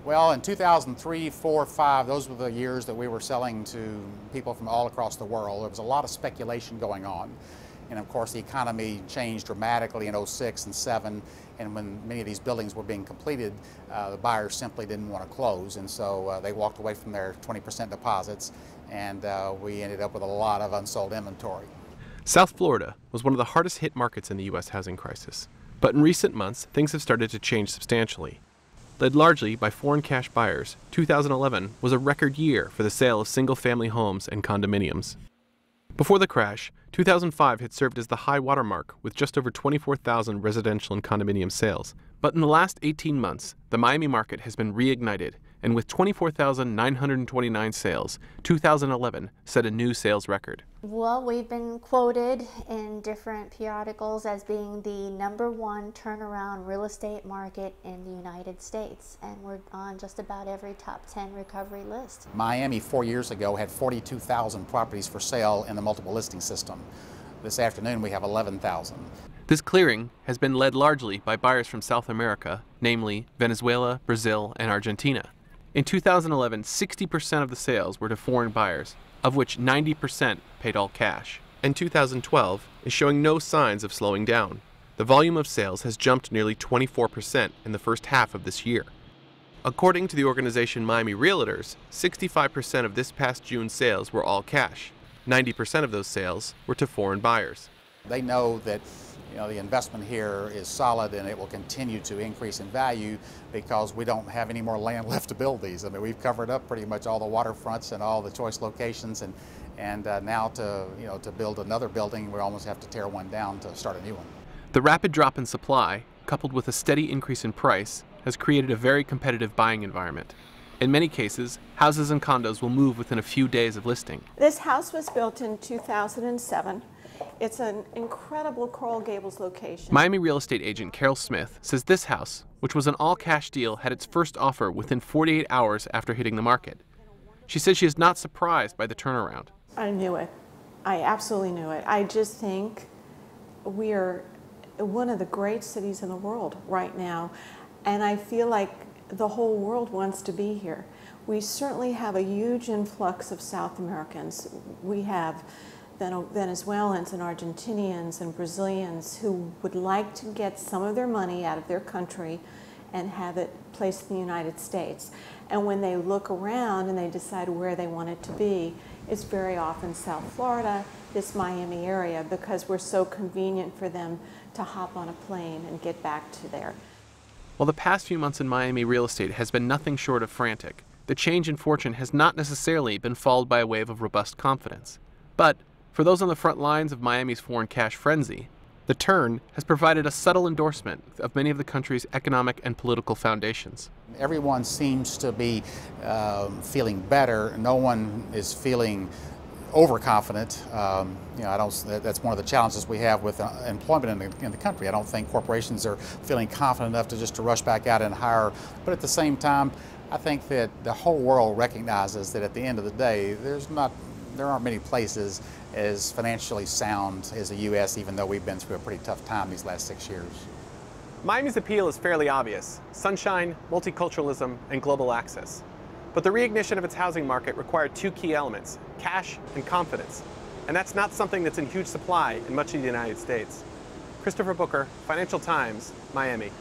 Well, in 2003, 4, 5, those were the years that we were selling to people from all across the world. There was a lot of speculation going on. And of course, the economy changed dramatically in 06 and 7. And when many of these buildings were being completed, the buyers simply didn't want to close. And so they walked away from their 20% deposits. And we ended up with a lot of unsold inventory. South Florida was one of the hardest hit markets in the U.S. housing crisis. But in recent months, things have started to change substantially. Led largely by foreign cash buyers, 2011 was a record year for the sale of single-family homes and condominiums. Before the crash, 2005 had served as the high watermark with just over 24,000 residential and condominium sales. But in the last 18 months, the Miami market has been reignited, and with 24,929 sales, 2011 set a new sales record. Well, we've been quoted in different periodicals as being the #1 turnaround real estate market in the United States, and we're on just about every top 10 recovery list. Miami 4 years ago had 42,000 properties for sale in the multiple listing system. This afternoon we have 11,000. This clearing has been led largely by buyers from South America, namely Venezuela, Brazil, and Argentina. In 2011, 60% of the sales were to foreign buyers, of which 90% paid all cash. And 2012 is showing no signs of slowing down. The volume of sales has jumped nearly 24% in the first half of this year. According to the organization Miami Realtors, 65% of this past June sales were all cash. 90% of those sales were to foreign buyers. They know that the investment here is solid and it will continue to increase in value because we don't have any more land left to build these. I mean, we've covered up pretty much all the waterfronts and all the choice locations, and now to build another building, we almost have to tear one down to start a new one. The rapid drop in supply, coupled with a steady increase in price, has created a very competitive buying environment. In many cases, houses and condos will move within a few days of listing. This house was built in 2007. It's an incredible Coral Gables location. Miami real estate agent Carol Smith says this house, which was an all-cash deal, had its first offer within 48 hours after hitting the market. She says she is not surprised by the turnaround. I knew it. I absolutely knew it. I just think we are one of the great cities in the world right now, and I feel like the whole world wants to be here. We certainly have a huge influx of South Americans. We have Venezuelans and Argentinians and Brazilians who would like to get some of their money out of their country and have it placed in the United States. And when they look around and they decide where they want it to be, it's very often South Florida, this Miami area, because we're so convenient for them to hop on a plane and get back to there. While the past few months in Miami real estate has been nothing short of frantic, the change in fortune has not necessarily been followed by a wave of robust confidence. But for those on the front lines of Miami's foreign cash frenzy, the turn has provided a subtle endorsement of many of the country's economic and political foundations. Everyone seems to be feeling better. No one is feeling overconfident. That's one of the challenges we have with employment in the country. I don't think corporations are feeling confident enough to rush back out and hire. But at the same time, I think that the whole world recognizes that at the end of the day, there aren't many places as financially sound as the U.S., even though we've been through a pretty tough time these last 6 years. Miami's appeal is fairly obvious: sunshine, multiculturalism, and global access. But the reignition of its housing market required two key elements: cash and confidence. And that's not something that's in huge supply in much of the United States. Christopher Booker, Financial Times, Miami.